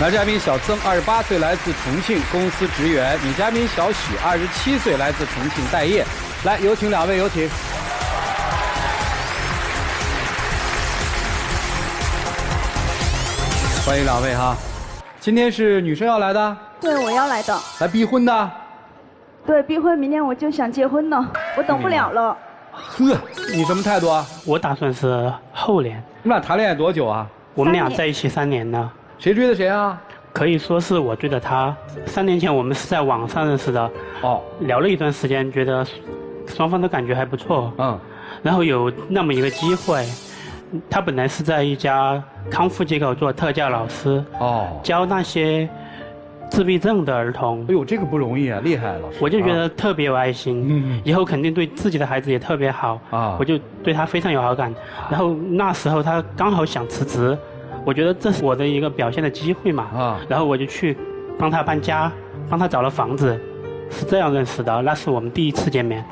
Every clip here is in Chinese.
男嘉宾小曾28岁，来自重庆，公司职员；女嘉宾小许27岁，来自重庆，待业。来，有请两位，有请。欢迎两位哈。今天是女生要来的？对，我要来的。来逼婚的？对，逼婚，明年我就想结婚了，我等不了了。呵，你什么态度啊？我打算是后年。你们俩谈恋爱多久啊？我们俩在一起3年了。谁追的谁啊？可以说是我追的他。3年前我们是在网上认识的，聊了一段时间，觉得双方的感觉还不错。然后有那么一个机会，他本来是在一家康复机构做特教老师，教那些自闭症的儿童。哎呦，这个不容易啊，厉害，老师。我就觉得特别有爱心，以后肯定对自己的孩子也特别好啊，我就对他非常有好感。然后那时候他刚好想辞职，我觉得这是我的一个表现的机会嘛，然后我就去帮他搬家，帮他找了房子，是这样认识的。那是我们第一次见面。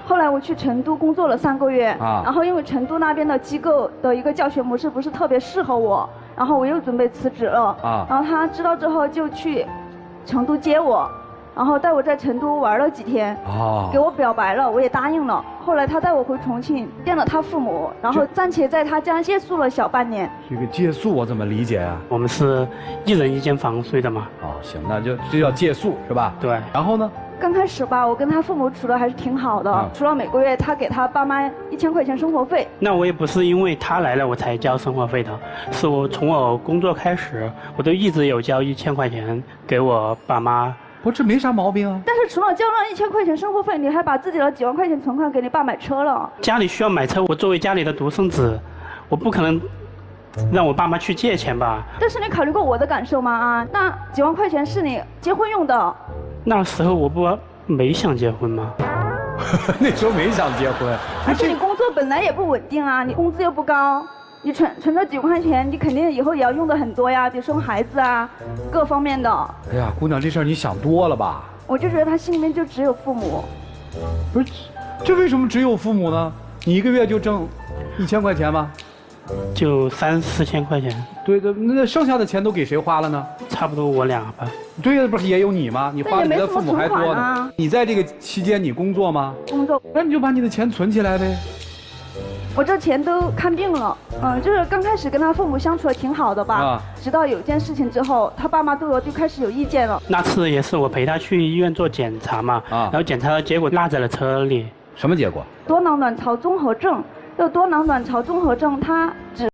后来我去成都工作了3个月，然后因为成都那边的机构的一个教学模式不是特别适合我，然后我又准备辞职了，然后他知道之后就去成都接我，然后带我在成都玩了几天，给我表白了，我也答应了。后来他带我回重庆见了他父母，然后暂且在他家借宿了小半年。这个借宿我怎么理解啊？我们是1人1间房睡的嘛。行，那就这叫借宿是吧？对。然后呢？刚开始吧，我跟他父母处的还是挺好的，除了每个月他给他爸妈1000块钱生活费。那我也不是因为他来了我才交生活费的，是我从我工作开始，我都一直有交1000块钱给我爸妈。不，这没啥毛病啊。但是除了交了1000块钱生活费，你还把自己的几万块钱存款给你爸买车了。家里需要买车，我作为家里的独生子，我不可能让我爸妈去借钱吧。但是你考虑过我的感受吗？那几万块钱是你结婚用的。那时候我没想结婚吗？那时候没想结婚。而且你工作本来也不稳定啊，你工资又不高，你存这几万块钱，你肯定以后也要用的很多呀，得生孩子啊，各方面的。哎呀，姑娘，这事儿你想多了吧？我就觉得他心里面就只有父母。不是，这为什么只有父母呢？你一个月就挣1000块钱吗？就3、4千块钱。对对，那剩下的钱都给谁花了呢？差不多我俩吧。对呀，不是也有你吗？你花的比他父母还多呢。你在这个期间你工作吗？工作。那你就把你的钱存起来呗。我这钱都看病了，就是刚开始跟他父母相处的挺好的吧，直到有件事情之后，他爸妈对我就开始有意见了。那次也是我陪他去医院做检查嘛，然后检查的结果落在了车里。什么结果？多囊卵巢综合症。这多囊卵巢综合症，它只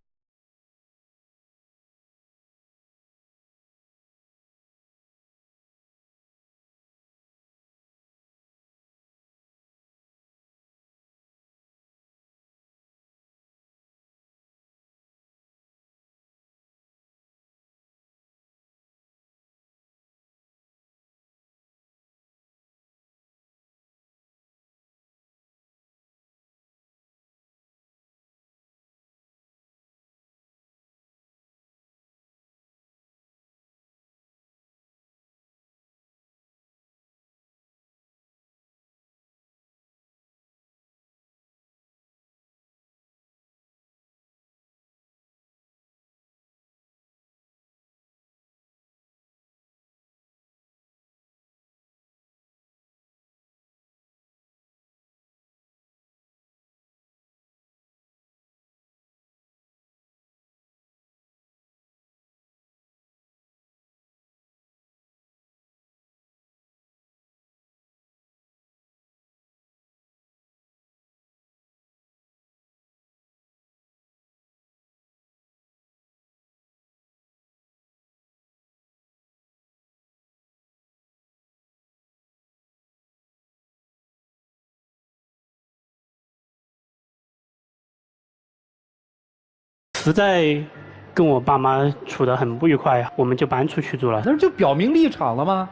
实在跟我爸妈处得很不愉快，我们就搬出去住了。那就表明立场了吗？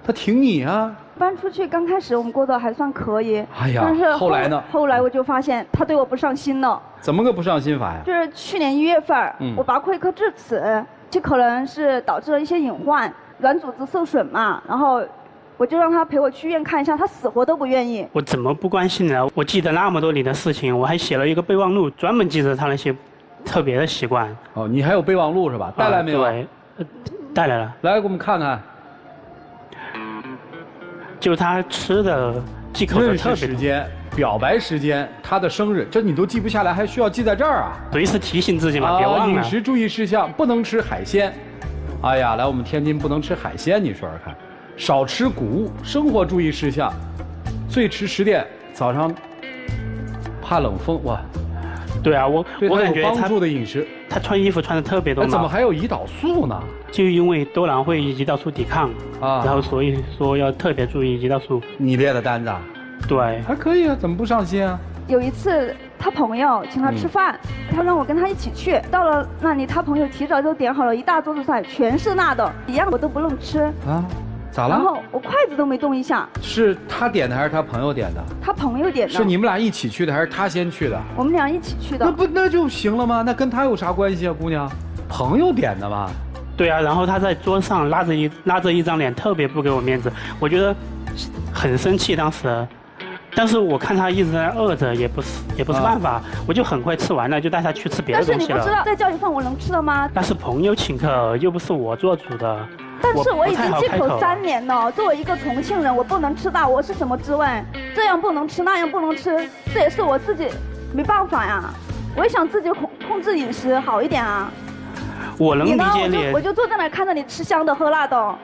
他挺你啊。搬出去刚开始我们过得还算可以，哎呀，但是后来呢？后来我就发现他对我不上心了。怎么个不上心法呀？就是去年1月份，我拔过一颗智齿，这可能是导致了一些隐患，软组织受损嘛，然后我就让他陪我去医院看一下，他死活都不愿意。我怎么不关心呢？我记得那么多年的事情，我还写了一个备忘录，专门记着他那些特别的习惯。你还有备忘录是吧？带来没有？对，带来了。来，给我们看看。就他吃的忌口的特别时间、表白时间、他的生日，这你都记不下来，还需要记在这儿啊？随时提醒自己嘛，别忘了。饮食注意事项：不能吃海鲜。哎呀，来我们天津不能吃海鲜，你说说看。少吃谷物。生活注意事项：最迟10点，早上怕冷风。哇，对啊，我感觉帮助的饮食。他穿衣服穿的特别多嘛。怎么还有胰岛素呢？就因为多囊会胰岛素抵抗啊，然后所以说要特别注意胰岛素。你列的单子啊？对，还可以啊，怎么不上心啊？有一次他朋友请他吃饭，他让我跟他一起去。到了那里，他朋友提早就点好了一大桌子菜，全是辣的，一样我都不能吃啊。咋了？然后我筷子都没动一下。是他点的还是他朋友点的？他朋友点的。是你们俩一起去的还是他先去的？我们俩一起去的。那就行了吗？那跟他有啥关系啊，姑娘？朋友点的嘛。对啊，然后他在桌上拉着一张脸，特别不给我面子，我觉得很生气当时。但是我看他一直在饿着，也不是办法，我就很快吃完了，就带他去吃别的东西了。但是你不知道在教育饭我能吃的吗？那是朋友请客，又不是我做主的。但是我已经忌口3年了，作为一个重庆人，我不能吃辣，我是什么滋味？这样不能吃，那样不能吃，这也是我自己没办法呀。我也想自己控制饮食好一点啊。我能理解你。我就坐在那看着你吃香的喝辣的。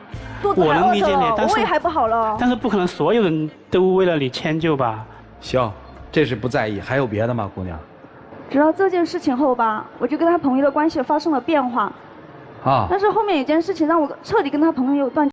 我能理解你，但是胃还不好了。但是不可能所有人都为了你迁就吧？行，这是不在意，还有别的吗，姑娘？直到这件事情后吧，我就跟他朋友的关系发生了变化。啊！但是后面有件事情让我彻底跟他朋友断。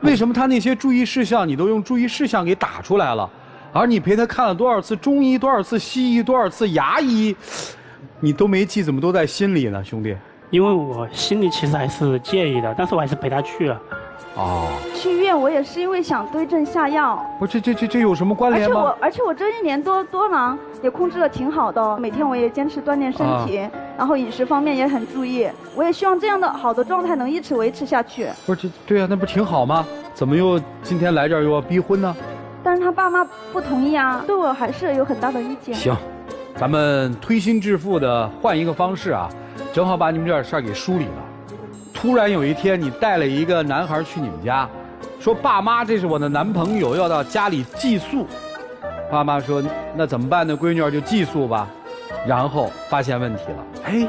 为什么他那些注意事项你都用注意事项给打出来了，而你陪他看了多少次中医、多少次西医、多少次牙医，你都没记，怎么都在心里呢，兄弟？因为我心里其实还是介意的，但是我还是陪他去了。哦，去医院我也是因为想对症下药。不是，这有什么关联吗？而且我这1年多囊也控制得挺好的，每天我也坚持锻炼身体，然后饮食方面也很注意。我也希望这样的好的状态能一直维持下去。不是，对啊，那不挺好吗？怎么又今天来这儿又要逼婚呢？但是他爸妈不同意啊，对我还是有很大的意见。行，咱们推心置腹的换一个方式啊，正好把你们这点事儿给梳理了。突然有一天，你带了一个男孩去你们家，说爸妈，这是我的男朋友，要到家里寄宿。爸妈说那怎么办呢？闺女儿就寄宿吧。然后发现问题了，哎，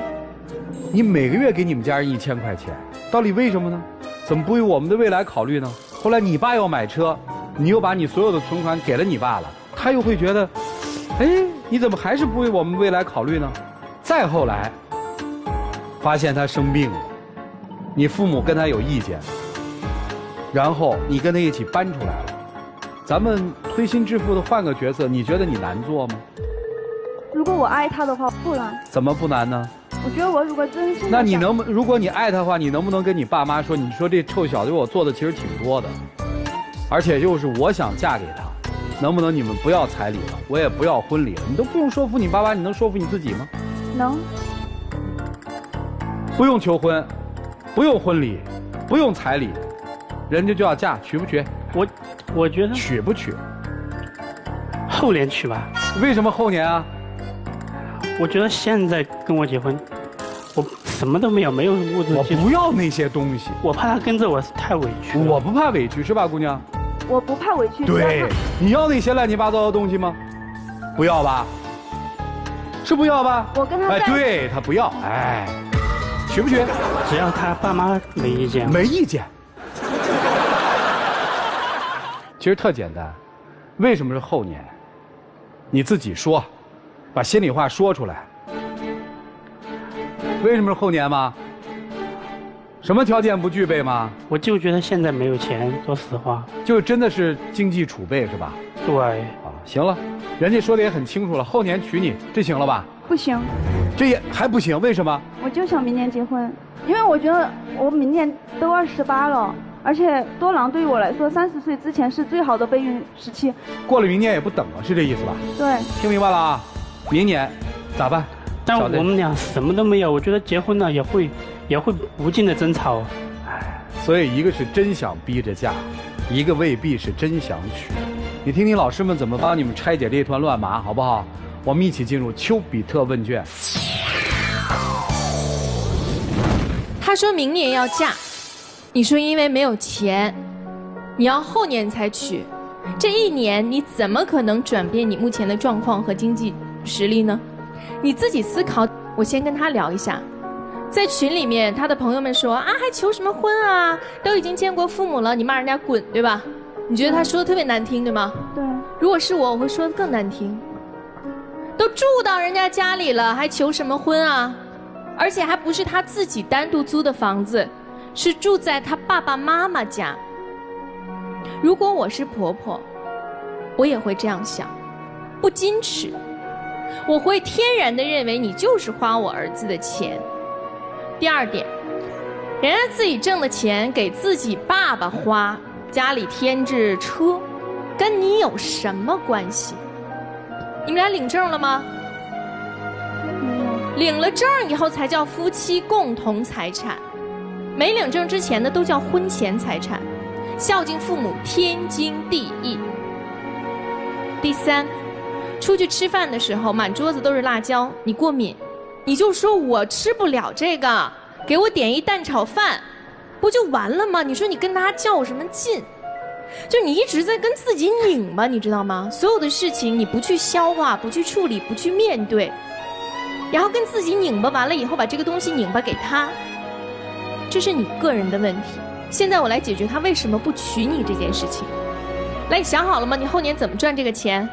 你每个月给你们家人1000块钱，到底为什么呢？怎么不为我们的未来考虑呢？后来你爸要买车，你又把你所有的存款给了你爸了，他又会觉得，哎，你怎么还是不为我们未来考虑呢？再后来，发现他生病了，你父母跟他有意见，然后你跟他一起搬出来了。咱们推心置腹的换个角色，你觉得你难做吗？如果我爱他的话，不难。怎么不难呢？我觉得我如果真心……那你如果你爱他的话，你能不能跟你爸妈说，你说这臭小子为我做的其实挺多的，而且就是我想嫁给他，能不能你们不要彩礼了，我也不要婚礼了，你都不用说服你爸妈，你能说服你自己吗？能。不用求婚，不用婚礼，不用彩礼，人家就要嫁，娶不娶？我觉得娶不娶？后年娶吧。为什么后年啊？我觉得现在跟我结婚，我什么都没有，没有物质。我不要那些东西，我怕他跟着我太委屈了。我不怕委屈，是吧，姑娘？我不怕委屈。对，你要那些乱七八糟的东西吗？不要吧？是不要吧？我跟他哎，对他不要，哎，娶不娶？只要他爸妈没意见。没意见。其实特简单，为什么是后年？你自己说，把心里话说出来。为什么是后年吗？什么条件不具备吗？我就觉得现在没有钱，说实话。就真的是经济储备是吧？对。啊，行了，人家说的也很清楚了，后年娶你，这行了吧？不行。这也还不行，为什么？我就想明年结婚，因为我觉得我明年都28了。而且多囊对于我来说，30岁之前是最好的备孕时期。过了明年也不等了，是这意思吧？对。听明白了啊？明年咋办？但我们俩什么都没有，我觉得结婚了也会无尽的争吵。哎，所以一个是真想逼着嫁，一个未必是真想娶。你听听老师们怎么帮你们拆解这团乱麻，好不好？我们一起进入丘比特问卷。他说明年要嫁。你说因为没有钱，你要后年才娶，这1年你怎么可能转变你目前的状况和经济实力呢？你自己思考。我先跟他聊一下，在群里面他的朋友们说啊，还求什么婚啊，都已经见过父母了，你骂人家滚，对吧？你觉得他说的特别难听，对吗？对。如果是我会说的更难听。都住到人家家里了，还求什么婚啊？而且还不是他自己单独租的房子，是住在他爸爸妈妈家。如果我是婆婆，我也会这样想，不矜持，我会天然的认为你就是花我儿子的钱。第二点，人家自己挣的钱给自己爸爸花，家里添置车，跟你有什么关系？你们俩领证了吗？领了证以后才叫夫妻共同财产。没领证之前的都叫婚前财产，孝敬父母天经地义。第三，出去吃饭的时候满桌子都是辣椒，你过敏，你就说我吃不了这个，给我点一蛋炒饭，不就完了吗？你说你跟他较什么劲？就你一直在跟自己拧巴，你知道吗？所有的事情你不去消化，不去处理，不去面对，然后跟自己拧巴完了以后把这个东西拧巴给他，这是你个人的问题。现在我来解决他为什么不娶你这件事情。来，你想好了吗？你后年怎么赚这个钱？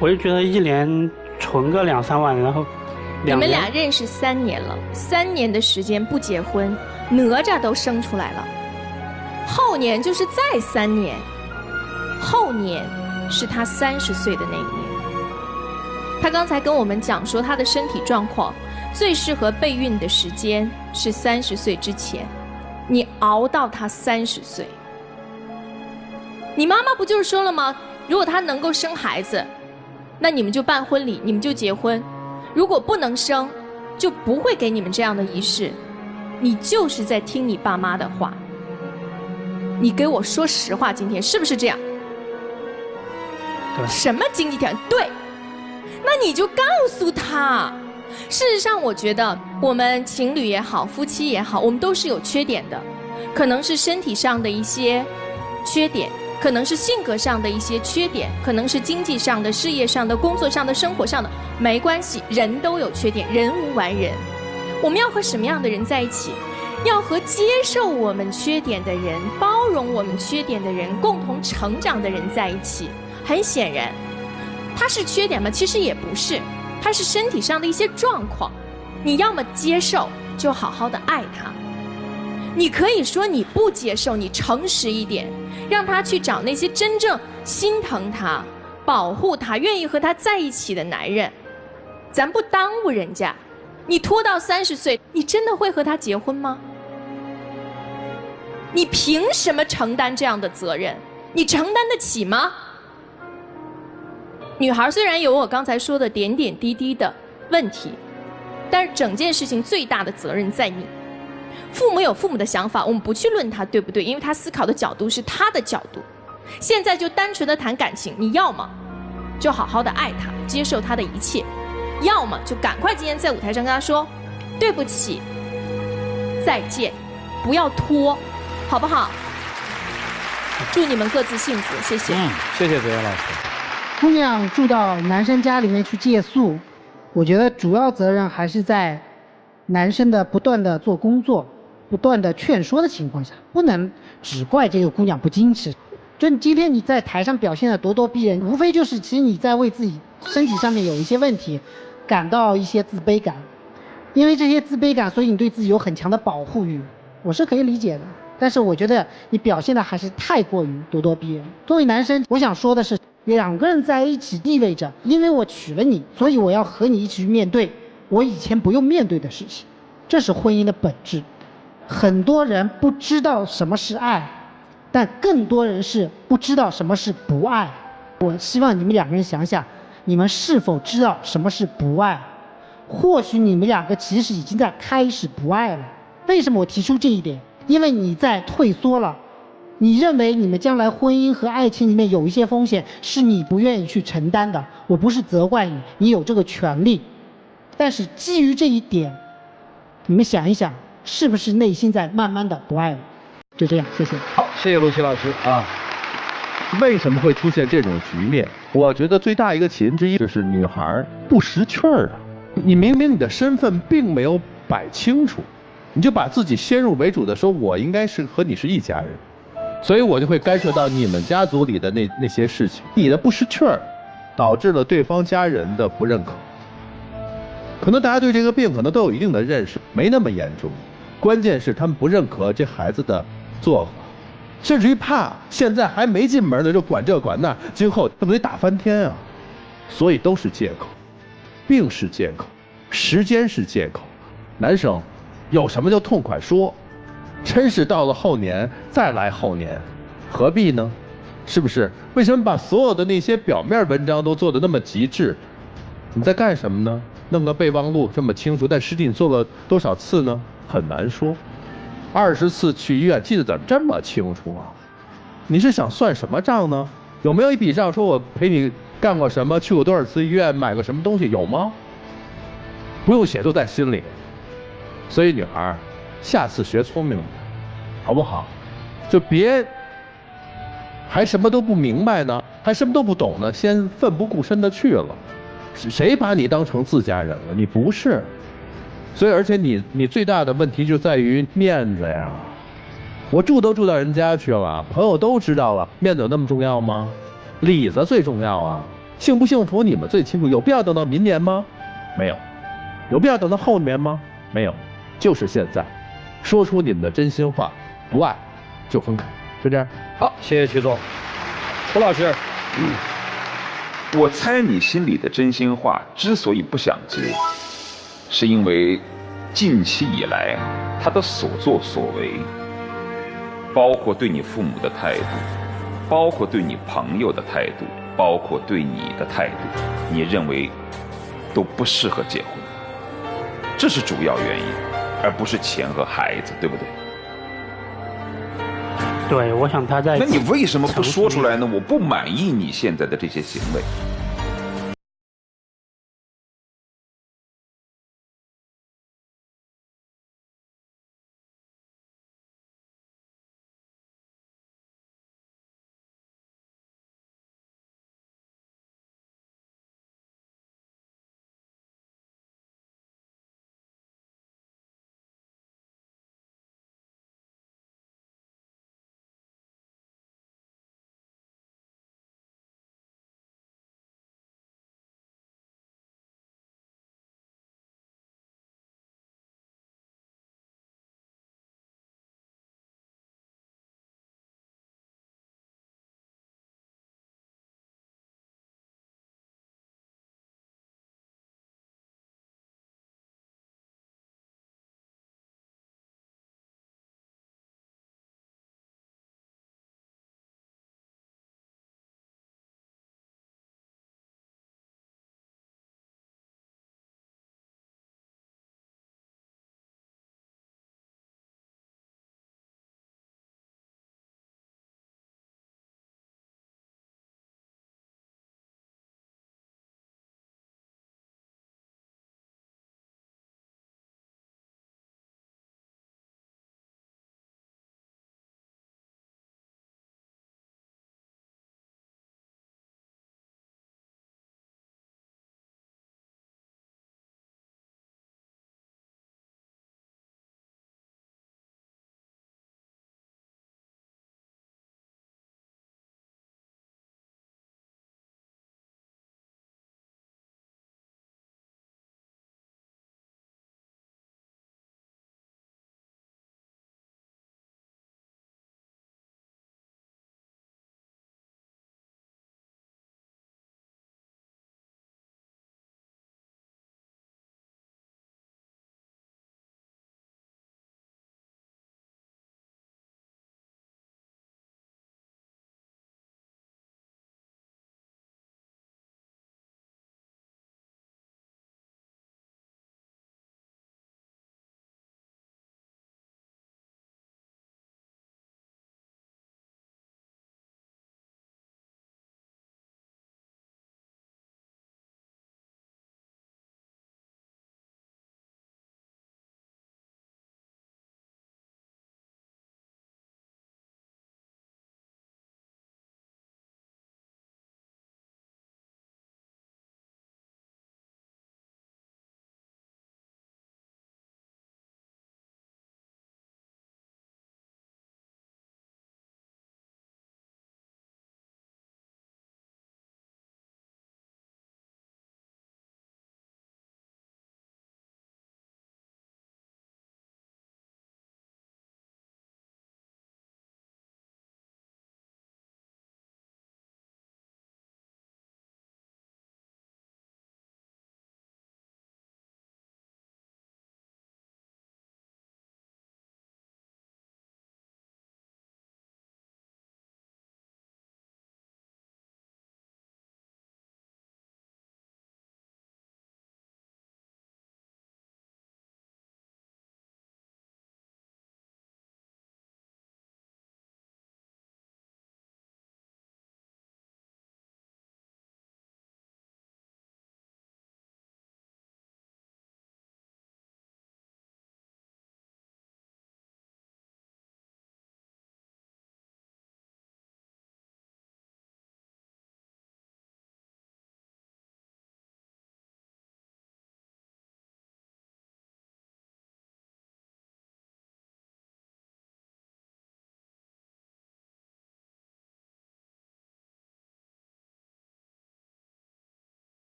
我就觉得1年存个2、3万，然后你们俩认识3年了，3年的时间不结婚，哪吒都生出来了。后年就是再3年，后年是他30岁的那一年。他刚才跟我们讲说，他的身体状况最适合备孕的时间是30岁之前，你熬到他30岁。你妈妈不就是说了吗？如果他能够生孩子，那你们就办婚礼，你们就结婚；如果不能生，就不会给你们这样的仪式。你就是在听你爸妈的话。你给我说实话，今天是不是这样？对。什么经济条件？对。那你就告诉他。事实上，我觉得我们情侣也好，夫妻也好，我们都是有缺点的，可能是身体上的一些缺点，可能是性格上的一些缺点，可能是经济上的、事业上的、工作上的、生活上的，没关系，人都有缺点，人无完人。我们要和什么样的人在一起？要和接受我们缺点的人、包容我们缺点的人、共同成长的人在一起。很显然，他是缺点吗？其实也不是，他是身体上的一些状况。你要么接受，就好好的爱他。你可以说你不接受，你诚实一点，让他去找那些真正心疼他、保护他、愿意和他在一起的男人。咱不耽误人家。你拖到30岁，你真的会和他结婚吗？你凭什么承担这样的责任？你承担得起吗？女孩虽然有我刚才说的点点滴滴的问题，但是整件事情最大的责任在你。父母有父母的想法，我们不去论他对不对，因为他思考的角度是他的角度。现在就单纯的谈感情，你要么就好好的爱他，接受他的一切，要么就赶快今天在舞台上跟他说对不起，再见，不要拖，好不好？祝你们各自幸福，谢谢。谢谢泽源老师。姑娘住到男生家里面去借宿，我觉得主要责任还是在男生的不断的做工作、不断的劝说的情况下，不能只怪这个姑娘不矜持。就今天你在台上表现的咄咄逼人，无非就是其实你在为自己身体上面有一些问题感到一些自卑感，因为这些自卑感，所以你对自己有很强的保护欲，我是可以理解的。但是我觉得你表现的还是太过于咄咄逼人。作为男生，我想说的是，两个人在一起意味着，因为我娶了你，所以我要和你一起去面对我以前不用面对的事情，这是婚姻的本质。很多人不知道什么是爱，但更多人是不知道什么是不爱。我希望你们两个人想想，你们是否知道什么是不爱？或许你们两个其实已经在开始不爱了。为什么我提出这一点？因为你在退缩了，你认为你们将来婚姻和爱情里面有一些风险是你不愿意去承担的。我不是责怪你，你有这个权利，但是基于这一点，你们想一想，是不是内心在慢慢的不爱了？就这样，谢谢。好，谢谢陆琪老师啊。为什么会出现这种局面？我觉得最大一个起因之一就是女孩不识趣儿啊。你明明你的身份并没有摆清楚，你就把自己先入为主的说，我应该是和你是一家人，所以我就会干涉到你们家族里的那些事情。你的不识趣儿，导致了对方家人的不认可。可能大家对这个病可能都有一定的认识，没那么严重。关键是他们不认可这孩子的做法，甚至于怕现在还没进门呢就管这管那，今后他们得打翻天啊。所以都是借口，病是借口，时间是借口。男生有什么就痛快说，真是到了后年再来后年，何必呢？是不是？为什么把所有的那些表面文章都做得那么极致？你在干什么呢？弄个备忘录这么清楚，但实际你做了多少次呢？很难说。20次去医院记得怎么这么清楚啊？你是想算什么账呢？有没有一笔账说我陪你干过什么，去过多少次医院，买过什么东西，有吗？不用写，都在心里。所以女孩，下次学聪明点，好不好？就别还什么都不明白呢，还什么都不懂呢，先奋不顾身的去了。谁把你当成自家人了？你不是。所以而且你最大的问题就在于面子呀。我住都住到人家去了，朋友都知道了，面子有那么重要吗？里子最重要啊。幸不幸福你们最清楚，有必要等到明年吗？没有。有必要等到后年吗？没有。就是现在，说出你们的真心话，不爱就分开，就这样。好，谢谢徐总。胡老师，我猜你心里的真心话之所以不想接，是因为近期以来他的所作所为，包括对你父母的态度，包括对你朋友的态度，包括对你的态度，你认为都不适合结婚，这是主要原因，而不是钱和孩子，对不对？对，我想他在。那你为什么不说出来呢？我不满意你现在的这些行为。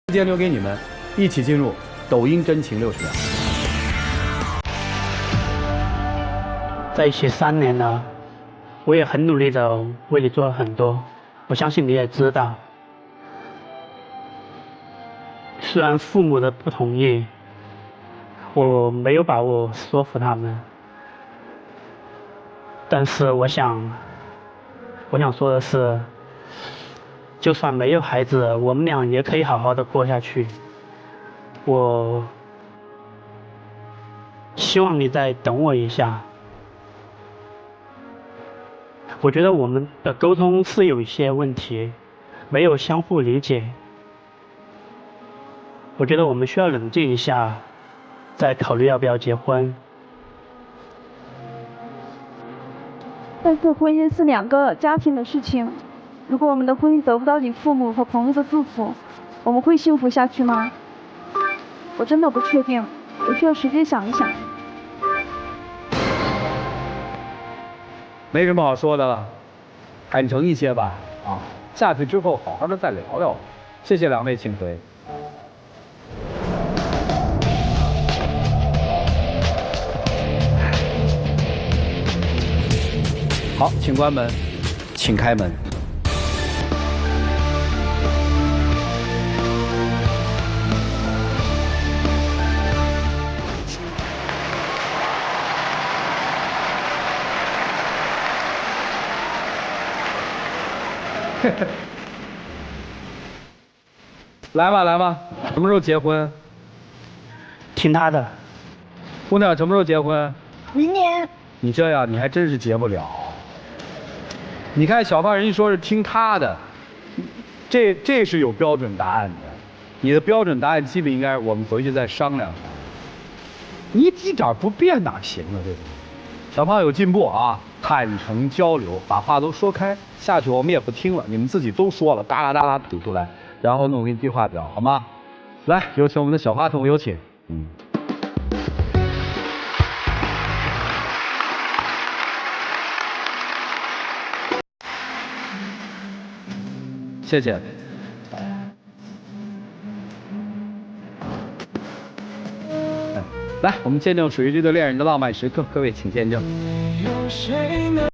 时间留给你们，一起进入抖音真情60秒。在一起3年了，我也很努力的为你做了很多，我相信你也知道。虽然父母的不同意，我没有把握说服他们，但是我想说的是，就算没有孩子，我们俩也可以好好的过下去。我希望你再等我一下。我觉得我们的沟通是有一些问题，没有相互理解。我觉得我们需要冷静一下，再考虑要不要结婚。但是婚姻是2个家庭的事情，如果我们的婚姻得不到你父母和朋友的祝福，我们会幸福下去吗？我真的不确定，我需要时间想一想。没什么好说的了，坦诚一些吧。啊，下去之后好好的再聊聊。谢谢2位请回。好，请关门，请开门。来吧，来吧，什么时候结婚？听他的。姑娘，什么时候结婚？明年。你这样，你还真是结不了。你看小胖人一说是听他的，这是有标准答案的。你的标准答案基本应该是我们回去再商量。你一点不变哪行啊？对不对？小胖有进步啊，坦诚交流，把话都说开。下去我们也不听了，你们自己都说了，哒啦哒啦吐出来，然后呢，我给你计划表，好吗？来，有请我们的小话筒，有请。谢谢。来，我们见证水玉居的恋人的浪漫时刻，各位请见证。有谁能